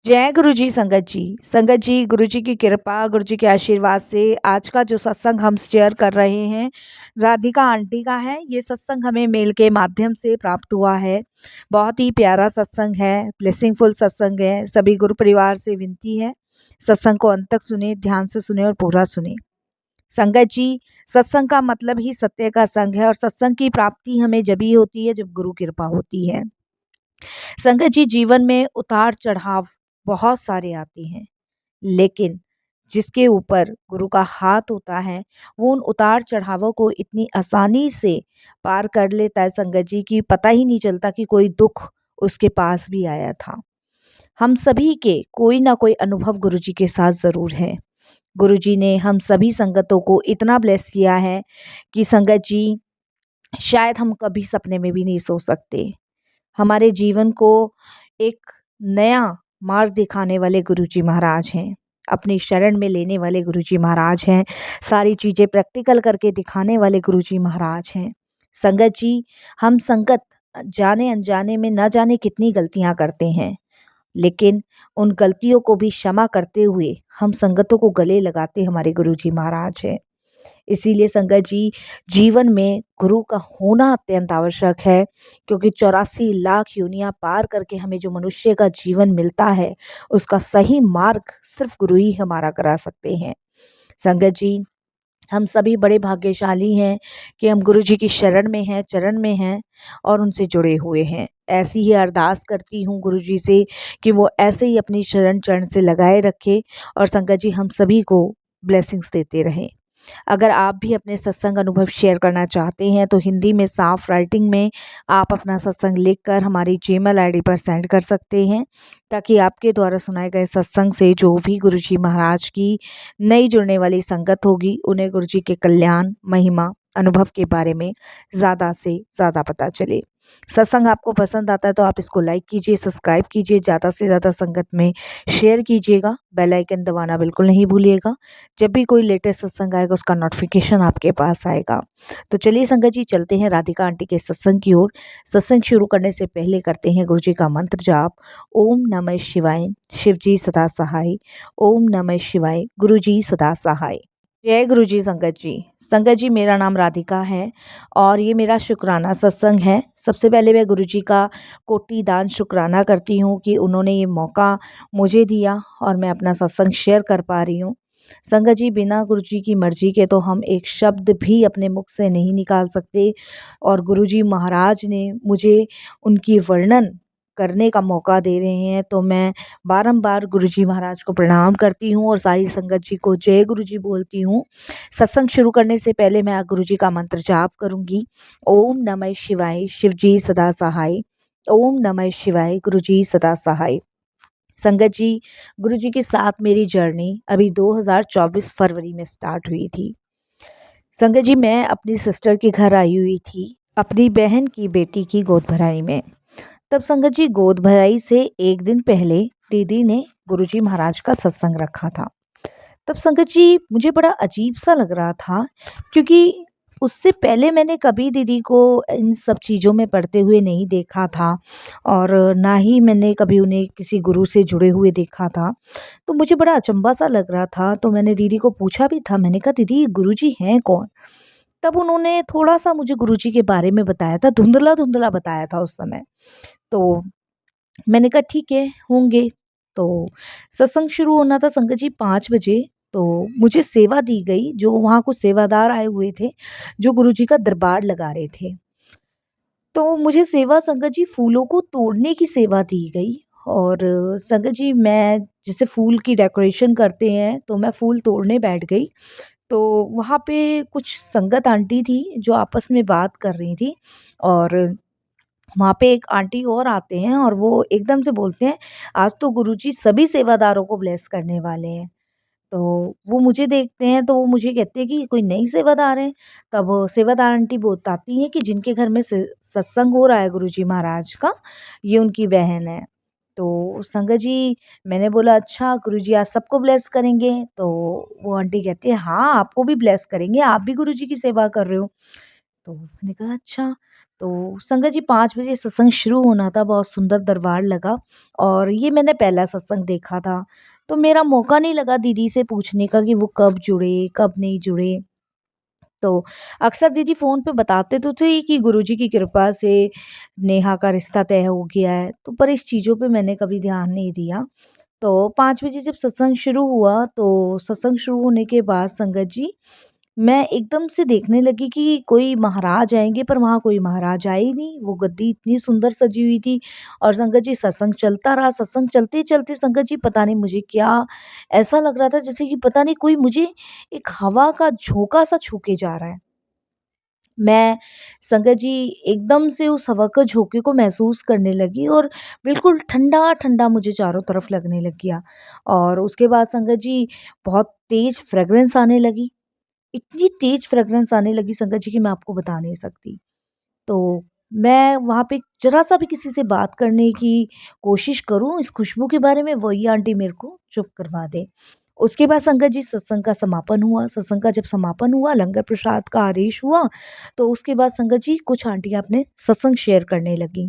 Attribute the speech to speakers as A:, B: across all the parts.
A: जय गुरु जी संगत जी। संगत जी, गुरु जी की कृपा, गुरु जी के आशीर्वाद से आज का जो सत्संग हम शेयर कर रहे हैं, राधिका आंटी का है। ये सत्संग हमें मेल के माध्यम से प्राप्त हुआ है। बहुत ही प्यारा सत्संग है, ब्लेसिंगफुल सत्संग है। सभी गुरु परिवार से विनती है, सत्संग को अंत तक सुने, ध्यान से सुने और पूरा सुने। संगत जी, सत्संग का मतलब ही सत्य का संग है और सत्संग की प्राप्ति हमें जब ही होती है जब गुरु कृपा होती है। संगत जी, जीवन में उतार चढ़ाव बहुत सारे आते हैं, लेकिन जिसके ऊपर गुरु का हाथ होता है वो उन उतार चढ़ावों को इतनी आसानी से पार कर लेता है संगत जी की पता ही नहीं चलता कि कोई दुख उसके पास भी आया था। हम सभी के कोई ना कोई अनुभव गुरु जी के साथ ज़रूर है। गुरु जी ने हम सभी संगतों को इतना ब्लेस किया है कि संगत जी शायद हम कभी सपने में भी नहीं सोच सकते। हमारे जीवन को एक नया मार्ग दिखाने वाले गुरुजी महाराज हैं, अपनी शरण में लेने वाले गुरुजी महाराज हैं, सारी चीज़ें प्रैक्टिकल करके दिखाने वाले गुरुजी महाराज हैं। संगत जी, हम संगत जाने अनजाने में न जाने कितनी गलतियां करते हैं, लेकिन उन गलतियों को भी क्षमा करते हुए हम संगतों को गले लगाते हमारे गुरुजी महाराज हैं। इसीलिए संगत जी, जीवन में गुरु का होना अत्यंत आवश्यक है, क्योंकि 84 लाख योनियां पार करके हमें जो मनुष्य का जीवन मिलता है उसका सही मार्ग सिर्फ गुरु ही हमारा करा सकते हैं। संगत जी, हम सभी बड़े भाग्यशाली हैं कि हम गुरु जी की शरण में हैं, चरण में हैं और उनसे जुड़े हुए हैं। ऐसी ही अरदास करती हूँ गुरु जी से कि वो ऐसे ही अपनी शरण चरण से लगाए रखे और संगत जी हम सभी को ब्लेसिंग्स देते रहें। अगर आप भी अपने सत्संग अनुभव शेयर करना चाहते हैं तो हिंदी में साफ राइटिंग में आप अपना सत्संग लिखकर हमारी जीमेल आईडी पर सेंड कर सकते हैं, ताकि आपके द्वारा सुनाए गए सत्संग से जो भी गुरुजी महाराज की नई जुड़ने वाली संगत होगी उन्हें गुरुजी के कल्याण, महिमा, अनुभव के बारे में ज़्यादा से ज़्यादा पता चले। सत्संग आपको पसंद आता है तो आप इसको लाइक कीजिए, सब्सक्राइब कीजिए, ज़्यादा से ज़्यादा संगत में शेयर कीजिएगा, बेल आइकन दबाना बिल्कुल नहीं भूलिएगा। जब भी कोई लेटेस्ट सत्संग आएगा उसका नोटिफिकेशन आपके पास आएगा। तो चलिए संगत जी, चलते हैं राधिका आंटी के सत्संग की ओर। सत्संग शुरू करने से पहले करते हैं गुरु जी का मंत्र जाप। ओम नमः शिवाय, शिव जी सदा सहाय। ओम नमः शिवाय, गुरु जी सदा सहाय। जय गुरु जी संगत जी। संगत जी, मेरा नाम राधिका है और ये मेरा शुक्राना सत्संग है। सबसे पहले मैं गुरु जी का कोटि दान शुक्राना करती हूँ कि उन्होंने ये मौका मुझे दिया और मैं अपना सत्संग शेयर कर पा रही हूँ। संगत जी, बिना गुरु जी की मर्जी के तो हम एक शब्द भी अपने मुख से नहीं निकाल सकते और गुरु जी महाराज ने मुझे उनकी वर्णन करने का मौका दे रहे हैं, तो मैं बारंबार गुरु जी महाराज को प्रणाम करती हूँ और सारी संगत जी को जय गुरु जी बोलती हूँ। सत्संग शुरू करने से पहले मैं गुरु जी का मंत्र जाप करूँगी। ओम नमः शिवाय, शिव जी सदा सहाय। ओम नमः शिवाय, गुरु जी सदा सहाय। संगत जी, गुरु जी के साथ मेरी जर्नी अभी 2024 फरवरी में स्टार्ट हुई थी। संगत जी, मैं अपनी सिस्टर के घर आई हुई थी, अपनी बहन की बेटी की गोद भराई में। तब संगत जी, गोद भराई से एक दिन पहले दीदी ने गुरुजी महाराज का सत्संग रखा था। तब संगत जी, मुझे बड़ा अजीब सा लग रहा था, क्योंकि उससे पहले मैंने कभी दीदी को इन सब चीज़ों में पढ़ते हुए नहीं देखा था और ना ही मैंने कभी उन्हें किसी गुरु से जुड़े हुए देखा था। तो मुझे बड़ा अचंभा सा लग रहा था, तो मैंने दीदी को पूछा भी था। मैंने कहा, दीदी ये गुरुजी हैं कौन? तब उन्होंने थोड़ा सा मुझे गुरुजी के बारे में बताया था, धुंधला धुंधला बताया था उस समय। तो मैंने कहा ठीक है, होंगे। तो सत्संग शुरू होना था संगत जी 5 बजे। तो मुझे सेवा दी गई, जो वहाँ कुछ सेवादार आए हुए थे जो गुरुजी का दरबार लगा रहे थे। तो मुझे सेवा संगत जी फूलों को तोड़ने की सेवा दी गई और संगत जी, मैं जैसे फूल की डेकोरेशन करते हैं तो मैं फूल तोड़ने बैठ गई। तो वहाँ पे कुछ संगत आंटी थी जो आपस में बात कर रही थी और वहाँ पे एक आंटी और आते हैं और वो एकदम से बोलते हैं, आज तो गुरुजी सभी सेवादारों को ब्लेस करने वाले हैं। तो वो मुझे देखते हैं तो वो मुझे कहते हैं कि ये कोई नई सेवादार है। तब सेवादार आंटी बताती हैं कि जिनके घर में सत्संग हो रहा है गुरुजी महाराज का, ये उनकी बहन है। तो संगत जी, मैंने बोला अच्छा गुरुजी आज सबको ब्लेस करेंगे? तो वो आंटी कहती है हाँ, आपको भी ब्लेस करेंगे, आप भी गुरुजी की सेवा कर रहे हो। तो मैंने कहा अच्छा। तो संगत जी 5 बजे सत्संग शुरू होना था, बहुत सुंदर दरबार लगा और ये मैंने पहला सत्संग देखा था। तो मेरा मौका नहीं लगा दीदी से पूछने का कि वो कब जुड़े, कब नहीं जुड़े। तो अक्सर दीदी फ़ोन पे बताते तो थे कि गुरुजी की कृपा से नेहा का रिश्ता तय हो गया है, तो पर इस चीज़ों पे मैंने कभी ध्यान नहीं दिया। तो 5 बजे जब सत्संग शुरू हुआ, तो सत्संग शुरू होने के बाद संगत जी, मैं एकदम से देखने लगी कि कोई महाराज आएँगे, पर वहाँ कोई महाराज आए ही नहीं। वो गद्दी इतनी सुंदर सजी हुई थी और संगत जी सत्संग चलता रहा। सत्संग चलते-चलते संगत जी पता नहीं मुझे क्या ऐसा लग रहा था जैसे कि पता नहीं कोई मुझे एक हवा का झोंका-सा छू के जा रहा है। मैं संगत जी एकदम से उस हवा के झोंके को महसूस करने लगी और बिल्कुल ठंडा-ठंडा मुझे चारों तरफ लगने लग गया। और उसके बाद संगत जी बहुत तेज़ फ्रेग्रेंस आने लगी। इतनी तेज़ फ्रेग्रेंस आने लगी संगत जी कि मैं आपको बता नहीं सकती। तो मैं वहाँ पे ज़रा-सा भी किसी से बात करने की कोशिश करूँ इस खुशबू के बारे में, वही आंटी मेरे को चुप करवा दें। उसके बाद संगत जी सत्संग का समापन हुआ। सत्संग का जब समापन हुआ, लंगर प्रसाद का आदेश हुआ, तो उसके बाद संगत जी कुछ आंटियाँ अपने सत्संग शेयर करने लगीं।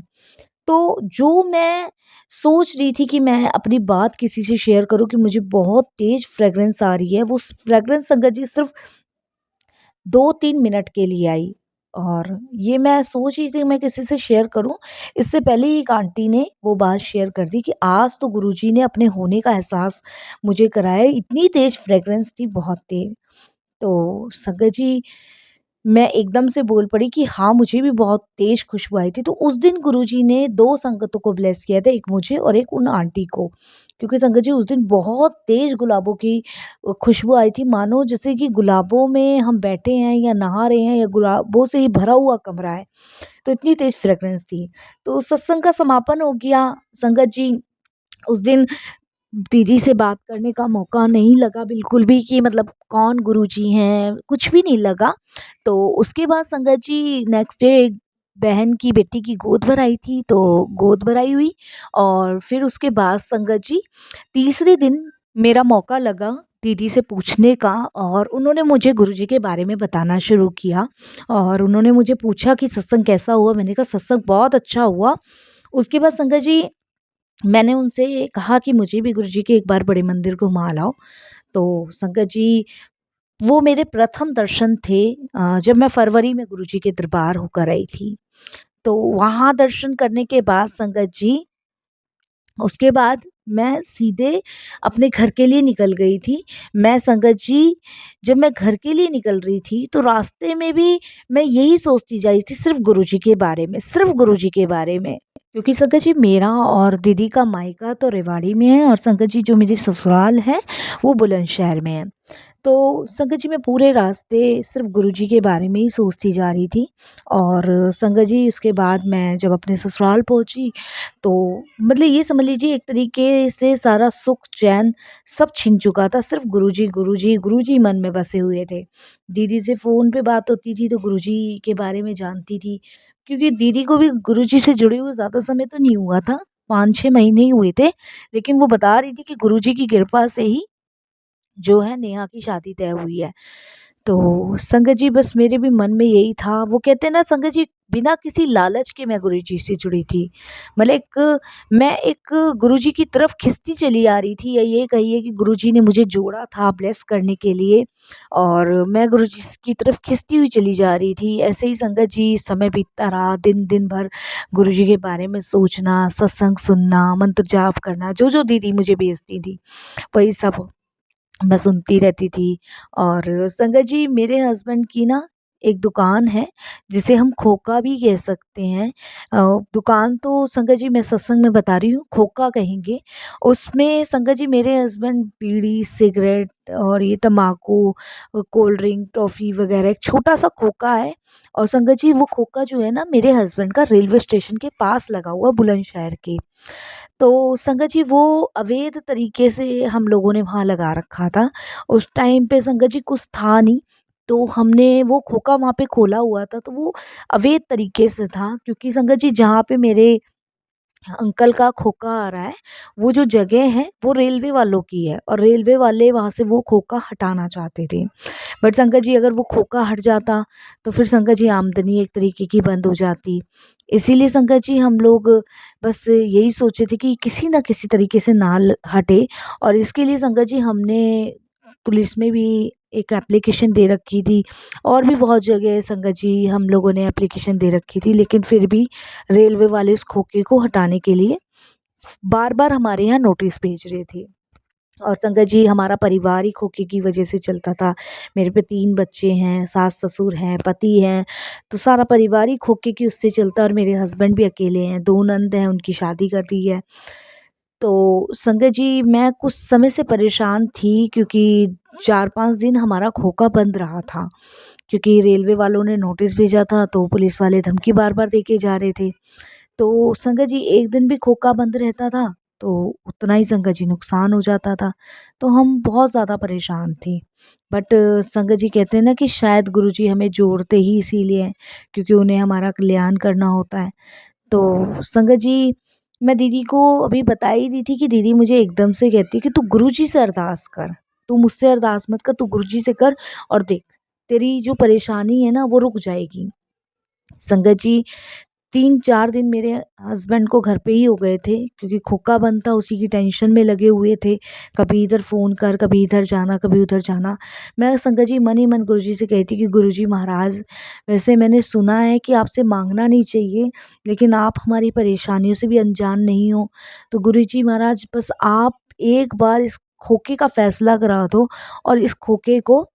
A: तो जो मैं सोच रही थी कि मैं अपनी बात किसी से शेयर करूँ कि मुझे बहुत तेज़ फ्रेग्रेंस आ रही है, वो फ्रेग्रेंस संगत जी सिर्फ़ 2-3 मिनट के लिए आई और ये मैं सोच रही थी मैं किसी से शेयर करूं, इससे पहले ही एक आंटी ने वो बात शेयर कर दी कि आज तो गुरुजी ने अपने होने का एहसास मुझे कराया। इतनी तेज फ्रेग्रेंस थी, बहुत तेज। तो संगत जी मैं एकदम से बोल पड़ी कि हाँ, मुझे भी बहुत तेज़ खुशबू आई थी। तो उस दिन गुरुजी ने 2 संगतों को ब्लेस किया था, एक मुझे और एक उन आंटी को। क्योंकि संगत जी उस दिन बहुत तेज़ गुलाबों की खुशबू आई थी, मानो जैसे कि गुलाबों में हम बैठे हैं या नहा रहे हैं या गुलाबों से ही भरा हुआ कमरा है। तो इतनी तेज़ फ्रेग्रेंस थी। तो सत्संग का समापन हो गया। संगत जी उस दिन दीदी से बात करने का मौका नहीं लगा बिल्कुल भी कि मतलब कौन गुरुजी हैं, कुछ भी नहीं लगा। तो उसके बाद संगत जी नेक्स्ट डे बहन की बेटी की गोद भराई थी, तो गोद भराई हुई और फिर उसके बाद संगत जी तीसरे दिन मेरा मौका लगा दीदी से पूछने का और उन्होंने मुझे गुरुजी के बारे में बताना शुरू किया और उन्होंने मुझे पूछा कि सत्संग कैसा हुआ? मैंने कहा सत्संग बहुत अच्छा हुआ। उसके बाद संगत जी मैंने उनसे कहा कि मुझे भी गुरुजी के एक बार बड़े मंदिर घुमा लाओ। तो संगत जी वो मेरे प्रथम दर्शन थे जब मैं फरवरी में गुरुजी के दरबार होकर आई थी। तो वहाँ दर्शन करने के बाद संगत जी उसके बाद मैं सीधे अपने घर के लिए निकल गई थी। मैं संगत जी जब मैं घर के लिए निकल रही थी तो रास्ते में भी मैं यही सोचती जा रही थी सिर्फ़ गुरुजी के बारे में, सिर्फ़ गुरुजी के बारे में। क्योंकि संगत जी मेरा और दीदी का मायका तो रेवाड़ी में है और संगत जी जो मेरी ससुराल है वो बुलंदशहर में है। तो संगत जी मैं पूरे रास्ते सिर्फ़ गुरुजी के बारे में ही सोचती जा रही थी और संगत जी उसके बाद मैं जब अपने ससुराल पहुँची तो मतलब ये समझ लीजिए एक तरीके से सारा सुख चैन सब छिन चुका था। सिर्फ़ गुरुजी, गुरुजी, गुरुजी मन में बसे हुए थे। दीदी से फ़ोन पे बात होती थी तो गुरुजी के बारे में जानती थी। क्योंकि दीदी को भी गुरुजी से जुड़े हुए ज़्यादा समय तो नहीं हुआ था, 5-6 महीने ही हुए थे। लेकिन वो बता रही थी कि गुरुजी की कृपा से ही जो है नेहा की शादी तय हुई है। तो संगत जी बस मेरे भी मन में यही था। वो कहते हैं ना संगत जी बिना किसी लालच के मैं गुरुजी से जुड़ी थी। मतलब मैं एक गुरुजी की तरफ खिंचती चली आ रही थी या ये कहिए कि गुरुजी ने मुझे जोड़ा था ब्लेस करने के लिए और मैं गुरुजी की तरफ खिंचती हुई चली जा रही थी। ऐसे ही संगत जी समय बीतता रहा, दिन-दिन भर गुरुजी के बारे में सोचना, सत्संग सुनना, मंत्र जाप करना, जो-जो दीदी मुझे भेजती थी, वही सब मैं सुनती रहती थी और संगत जी मेरे हस्बैंड की ना एक दुकान है जिसे हम खोका भी कह सकते हैं। दुकान तो संगत जी मैं सत्संग में बता रही हूँ, खोका कहेंगे। उसमें संगत जी मेरे हस्बैंड बीड़ी, सिगरेट और ये तम्बाकू, कोल्ड ड्रिंक, टॉफ़ी वगैरह एक छोटा-सा खोका है और संगत जी वो खोका जो है ना मेरे हस्बैंड का रेलवे स्टेशन के पास लगा हुआ बुलंदशहर के। तो संगत जी वो अवैध तरीके से हम लोगों ने वहाँ लगा रखा था। उस टाइम पे संगत जी कुछ था नहीं, तो हमने वो खोखा वहाँ पे खोला हुआ था, तो वो अवैध तरीके से था क्योंकि संगत जी जहाँ पे मेरे अंकल का खोखा आ रहा है, वो जो जगह है वो रेलवे वालों की है और रेलवे वाले वहाँ से वो खोखा हटाना चाहते थे। बट संकट जी अगर वो खोखा हट जाता तो फिर संकट जी आमदनी एक तरीके की बंद हो जाती। इसीलिए संकट जी हम लोग बस यही सोचे थे कि किसी न किसी तरीके से ना हटे, और इसके लिए संकट जी हमने पुलिस में भी एक एप्लीकेशन दे रखी थी, और भी बहुत जगह संगत जी हम लोगों ने एप्लीकेशन दे रखी थी, लेकिन फिर भी रेलवे वाले इस खोखे को हटाने के लिए बार बार हमारे यहाँ नोटिस भेज रहे थे। और संगत जी हमारा परिवार ही खोखे की वजह से चलता था। मेरे पे 3 बच्चे हैं, सास ससुर हैं, पति हैं, तो सारा परिवार ही खोखे की उससे चलता है, और मेरे हस्बैंड भी अकेले हैं, 2 ननद हैं, उनकी शादी कर दी है। तो संगत जी मैं कुछ समय से परेशान थी, क्योंकि 4-5 दिन हमारा खोखा बंद रहा था, क्योंकि रेलवे वालों ने नोटिस भेजा था तो पुलिस वाले धमकी बार-बार देके जा रहे थे। तो संगत जी एक दिन भी खोखा बंद रहता था तो उतना ही संगत जी नुकसान हो जाता था। तो हम बहुत ज़्यादा परेशान थे। बट संगत जी कहते हैं ना कि शायद गुरुजी हमें जोड़ते ही इसीलिए हैं, क्योंकि उन्हें हमारा कल्याण करना होता है। तो संगत जी मैं दीदी को अभी बता ही रही थी कि दीदी मुझे एकदम से कहती कि तू गुरुजी से अरदास कर, तू मुझसे अरदास मत कर, तू गुरुजी से कर और देख तेरी जो परेशानी है ना वो रुक जाएगी। संगत जी 3-4 दिन मेरे हस्बैंड को घर पे ही हो गए थे, क्योंकि खोखा बंद था, उसी की टेंशन में लगे हुए थे। कभी इधर फ़ोन कर, कभी इधर जाना, कभी उधर जाना। मैं संगत जी मन ही मन गुरुजी से कहती कि गुरुजी महाराज, वैसे मैंने सुना है कि आपसे माँगना नहीं चाहिए, लेकिन आप हमारी परेशानियों से भी अनजान नहीं हो। तो गुरुजी महाराज बस आप एक बार इस खोखे का फ़ैसला करा दो और इस खोखे को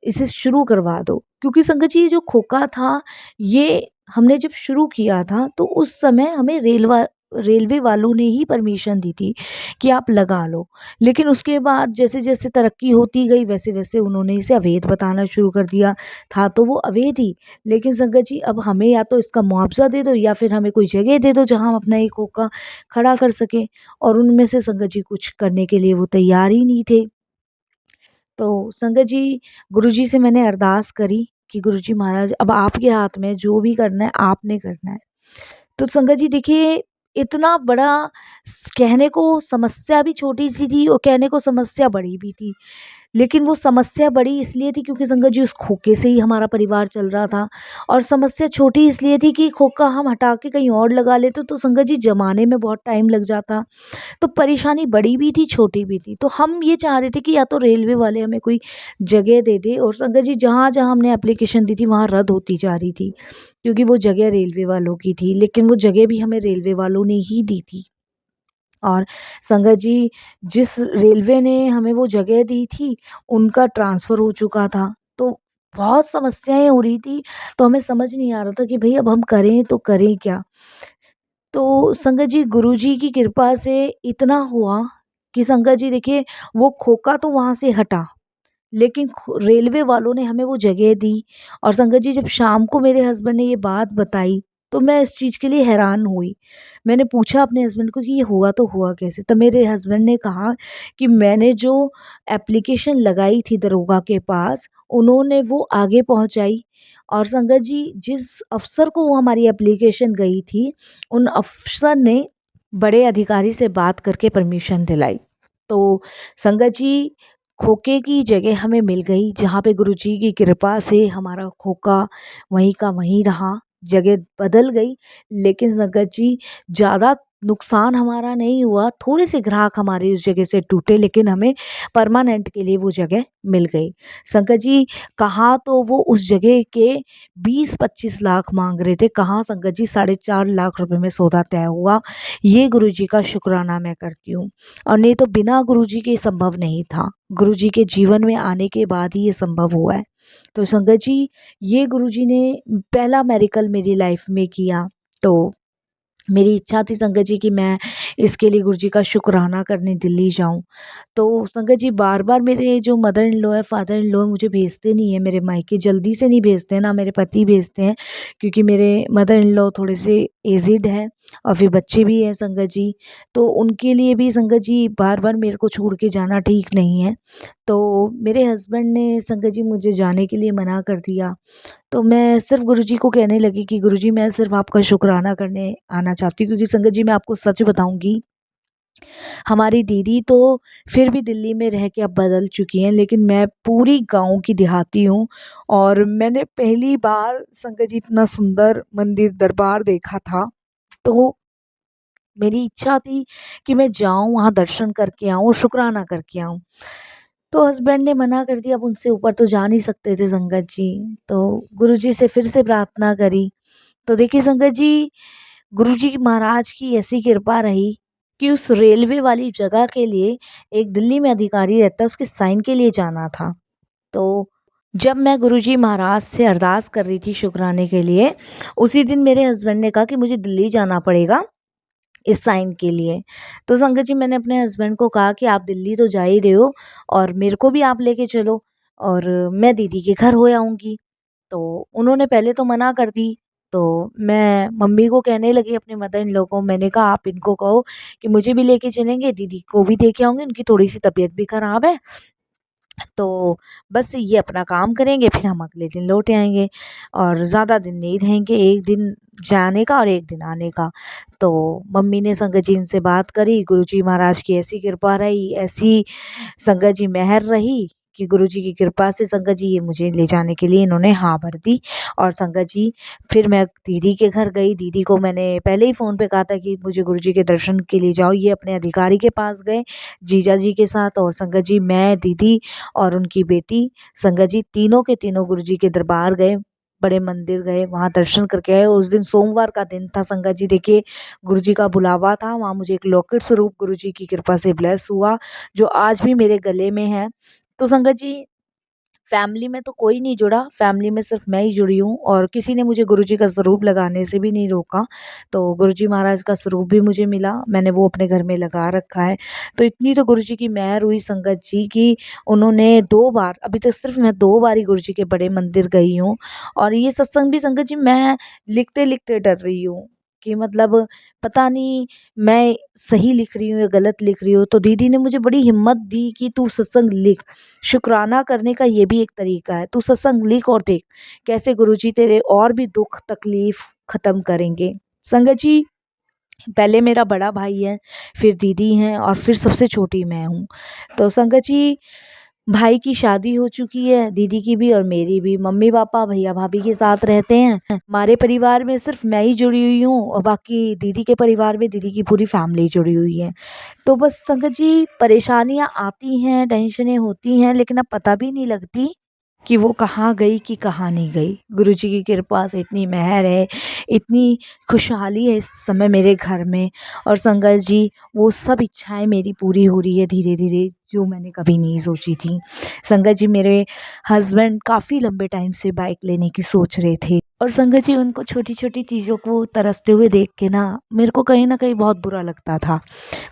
A: इसे शुरू करवा दो। क्योंकि संगत जी ये जो खोखा था, ये हमने जब शुरू किया था तो उस समय हमें रेलवे वालों ने ही परमिशन दी थी कि आप लगा लो। लेकिन उसके बाद जैसे-जैसे तरक्की होती गई वैसे-वैसे उन्होंने इसे अवैध बताना शुरू कर दिया। था तो वो अवैध ही, लेकिन संगत जी अब हमें या तो इसका मुआवज़ा दे दो या फिर हमें कोई जगह दे दो जहाँ हम अपना ये खोखा खड़ा कर सकें। और उनमें से संगत जी कुछ करने के लिए वो तैयार ही नहीं थे। तो संगत जी, गुरुजी से मैंने अरदास करी कि गुरुजी महाराज अब आपके हाथ में है, जो भी करना है आपने करना है। तो संगत जी देखिए, इतना बड़ा कहने को समस्या भी छोटी सी थी और कहने को समस्या बड़ी भी थी। लेकिन वो समस्या बड़ी इसलिए थी क्योंकि संगत जी उस खोखे से ही हमारा परिवार चल रहा था, और समस्या छोटी इसलिए थी कि खोखा हम हटा के कहीं और लगा लेते तो संगत जी जमाने में बहुत टाइम लग जाता। तो परेशानी बड़ी भी थी, छोटी भी थी। तो हम ये चाह रहे थे कि या तो रेलवे वाले हमें कोई जगह दे दें, और संगत जी जहाँ-जहाँ हमने एप्लीकेशन दी थी वहाँ रद्द होती जा रही थी, क्योंकि वो जगह रेलवे वालों की थी। लेकिन वो जगह भी हमें रेलवे वालों ने ही दी थी। और संगत जी जिस रेलवे ने हमें वो जगह दी थी, उनका ट्रांसफ़र हो चुका था। तो बहुत समस्याएँ हो रही थी, तो हमें समझ नहीं आ रहा था कि भई अब हम करें तो करें क्या? तो संगत जी गुरुजी की कृपा से इतना हुआ कि संगत जी देखिए, वो खोखा तो वहाँ से हटा, लेकिन रेलवे वालों ने हमें वो जगह दी। और संगत जी जब शाम को मेरे हस्बैंड ने ये बात बताई तो मैं इस चीज़ के लिए हैरान हुई। मैंने पूछा अपने हस्बैंड को कि ये हुआ तो हुआ कैसे? तब मेरे हस्बैंड ने कहा कि मैंने जो एप्लीकेशन लगाई थी दरोगा के पास, उन्होंने वो आगे पहुँचाई, और संगत जी जिस अफ़सर को वो हमारी एप्लीकेशन गई थी, उन अफ़सर ने बड़े अधिकारी से बात करके परमिशन दिलाई। तो संगत जी खोखे की जगह हमें मिल गई, जहाँ पे गुरुजी की कृपा से हमारा खोखा वहीं का वहीं रहा, जगह बदल गई। लेकिन संगत जी ज़्यादा नुकसान हमारा नहीं हुआ, थोड़े से ग्राहक हमारे उस जगह से टूटे, लेकिन हमें परमानेंट के लिए वो जगह मिल गई। संगत जी कहाँ तो वो उस जगह के 20-25 लाख माँग रहे थे, कहाँ संगत जी 4.5 लाख रुपए में सौदा तय हुआ। ये गुरुजी का शुक्राना मैं करती हूँ, और नहीं तो बिना गुरुजी के संभव नहीं था। गुरुजी के जीवन में आने के बाद ही ये संभव हुआ है। तो संगत जी ये गुरुजी ने पहला मेरेकल मेरी लाइफ में किया। तो मेरी इच्छा थी संगत जी कि मैं इसके लिए गुरुजी का शुक्राना करने दिल्ली जाऊँ। तो संगत जी बार-बार मेरे जो मदर इन लॉ है, फादर इन लॉ मुझे भेजते नहीं हैं मेरे मायके, जल्दी से नहीं भेजते हैं, ना मेरे पति भेजते हैं, क्योंकि मेरे मदर इन लॉ थोड़े से एज्ड हैं। और फिर बच्चे भी हैं संगत जी, तो उनके लिए भी संगत जी बार-बार मेरे को छोड़ के जाना ठीक नहीं है। तो मेरे हस्बैंड ने संगत जी मुझे जाने के लिए मना कर दिया। तो मैं सिर्फ़ गुरुजी को कहने लगी कि गुरुजी मैं सिर्फ़ आपका शुकराना करने आना चाहती हूँ, क्योंकि संगत जी मैं आपको सच बताऊँगी, हमारी दीदी तो फिर भी दिल्ली में रह के अब बदल चुकी हैं, लेकिन मैं पूरी गाँव की देहाती हूँ और मैंने पहली बार संगत जी इतना सुंदर मंदिर दरबार देखा था। तो मेरी इच्छा थी कि मैं जाऊँ वहाँ दर्शन करके आऊँ और शुकराना करके आऊँ। तो हस्बैंड ने मना कर दिया, अब उनसे ऊपर तो जा नहीं सकते थे संगत जी। तो गुरुजी से फिर से प्रार्थना करी। तो देखिए संगत जी, गुरुजी महाराज की ऐसी कृपा रही कि उस रेलवे वाली जगह के लिए एक दिल्ली में अधिकारी रहता है, उसके साइन के लिए जाना था। तो जब मैं गुरुजी महाराज से अरदास कर रही थी शुकराने के लिए, उसी दिन मेरे हस्बैंड ने कहा कि मुझे दिल्ली जाना पड़ेगा इस साइन के लिए। तो संगत जी मैंने अपने हस्बैंड को कहा कि आप दिल्ली तो जा ही रहे हो और मेरे को भी आप लेके चलो और मैं दीदी के घर हो आऊँगी। तो उन्होंने पहले तो मना कर दी। तो मैं मम्मी को कहने लगी, अपने मदर इन लॉ को, मैंने कहा आप इनको कहो कि मुझे भी लेके चलेंगे, दीदी को भी देके आऊँगी, उनकी थोड़ी-सी तबीयत भी खराब है। तो बस ये अपना काम करेंगे, फिर हम अगले दिन लौट आएँगे और ज़्यादा दिन नहीं रहेंगे, 1 दिन जाने का और 1 दिन आने का। तो मम्मी ने संगत जी से बात करी, गुरुजी महाराज की ऐसी कृपा रही, ऐसी संगत जी मेहर रही कि गुरुजी की कृपा से संगत जी ये मुझे ले जाने के लिए इन्होंने हाँ भर दी। और संगत जी फिर मैं दीदी के घर गई, दीदी को मैंने पहले ही फ़ोन पे कहा था कि मुझे गुरुजी के दर्शन के लिए जाओ, ये अपने अधिकारी के पास गए, जीजा जी के साथ और संगत जी, मैं, दीदी और उनकी बेटी संगत जी तीनों के तीनों गुरुजी के दरबार गए, बड़े मंदिर गए, वहाँ दर्शन करके आए। उस दिन सोमवार का दिन था संगत जी, देखिए गुरुजी का बुलावा था, वहाँ मुझे एक लॉकेट स्वरूप गुरुजी की कृपा से ब्लेस हुआ, जो आज भी मेरे गले में है। तो संगत जी फैमिली में तो कोई नहीं जुड़ा, फैमिली में सिर्फ़ मैं ही जुड़ी हूँ और किसी ने मुझे गुरुजी का स्वरूप लगाने से भी नहीं रोका। तो गुरुजी महाराज का स्वरूप भी मुझे मिला, मैंने वो अपने घर में लगा रखा है। तो इतनी तो गुरुजी की मेहर हुई संगत जी कि उन्होंने 2 बार, अभी तक सिर्फ़ मैं 2 बार ही गुरुजी के बड़े मंदिर गई हूँ और ये सत्संग भी संगत जी मैं लिखते-लिखते डर रही हूँ कि मतलब पता नहीं मैं सही लिख रही हूँ या गलत लिख रही हूँ। तो दीदी ने मुझे बड़ी हिम्मत दी कि तू सत्संग लिख। शुकराना करने का ये भी एक तरीका है। तू सत्संग लिख और देख कैसे गुरुजी तेरे और भी दुख तकलीफ ख़त्म करेंगे। संगत जी पहले मेरा बड़ा भाई है, फिर दीदी हैं और फिर सबसे छोटी मैं हूँ। तो संगत जी भाई की शादी हो चुकी है, दीदी की भी और मेरी भी। मम्मी-पापा, भैया-भाभी के साथ रहते हैं। हमारे परिवार में सिर्फ़ मैं ही जुड़ी हुई हूँ और बाकी दीदी के परिवार में दीदी की पूरी फैमिली जुड़ी हुई है। तो बस संगत जी परेशानियाँ आती हैं, टेंशनें होती हैं, लेकिन अब पता भी नहीं लगती कि वो कहाँ गई कि कहाँ नहीं गई। गुरुजी की कृपा से इतनी मेहर है, इतनी खुशहाली है इस समय मेरे घर में और संगत जी वो सब इच्छाएँ मेरी पूरी हो रही है धीरे-धीरे, जो मैंने कभी नहीं सोची थी। संगत जी मेरे हस्बैंड काफ़ी लंबे टाइम से बाइक लेने की सोच रहे थे और संगत जी उनको छोटी-छोटी चीज़ों को तरसते हुए देख के ना मेरे को कहीं न कहीं बहुत बुरा लगता था।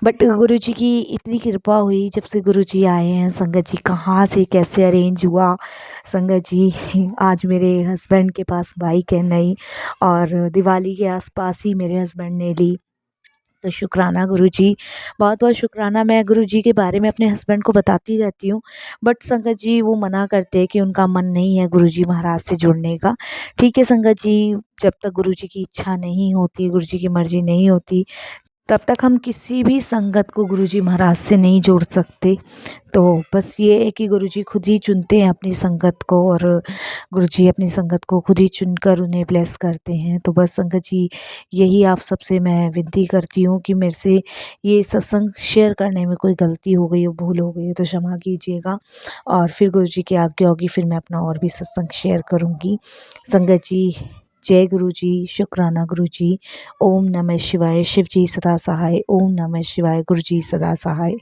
A: बट गुरुजी की इतनी कृपा हुई, जब से गुरुजी आए हैं संगत जी, कहाँ से कैसे अरेंज हुआ संगत जी, आज मेरे हस्बैंड के पास बाइक है नई और दिवाली के आसपास ही मेरे हस्बैंड ने ली। तो शुक्राना गुरुजी, बहुत-बहुत शुक्राना। मैं गुरुजी के बारे में अपने हस्बैंड को बताती रहती हूँ, बट संगत जी वो मना करते हैं कि उनका मन नहीं है गुरुजी महाराज से जुड़ने का। ठीक है संगत जी, जब तक गुरुजी की इच्छा नहीं होती, गुरुजी की मर्ज़ी नहीं होती, तब तक हम किसी भी संगत को गुरुजी महाराज से नहीं जोड़ सकते। तो बस ये है कि गुरुजी खुद ही चुनते हैं अपनी संगत को और गुरुजी अपनी संगत को खुद ही चुनकर उन्हें ब्लेस करते हैं। तो बस संगत जी यही आप सबसे मैं विनती करती हूँ कि मेरे से ये सत्संग शेयर करने में कोई गलती हो गई हो, भूल हो गई हो तो क्षमा कीजिएगा और फिर गुरुजी की आज्ञा होगी फिर मैं अपना और भी सत्संग शेयर करूँगी। संगत जी जय गुरुजी, शुक्राना गुरुजी। ओम नमः शिवाय, शिव जी सदा सहाय। ओम नमः शिवाय, गुरुजी सदा सहाय।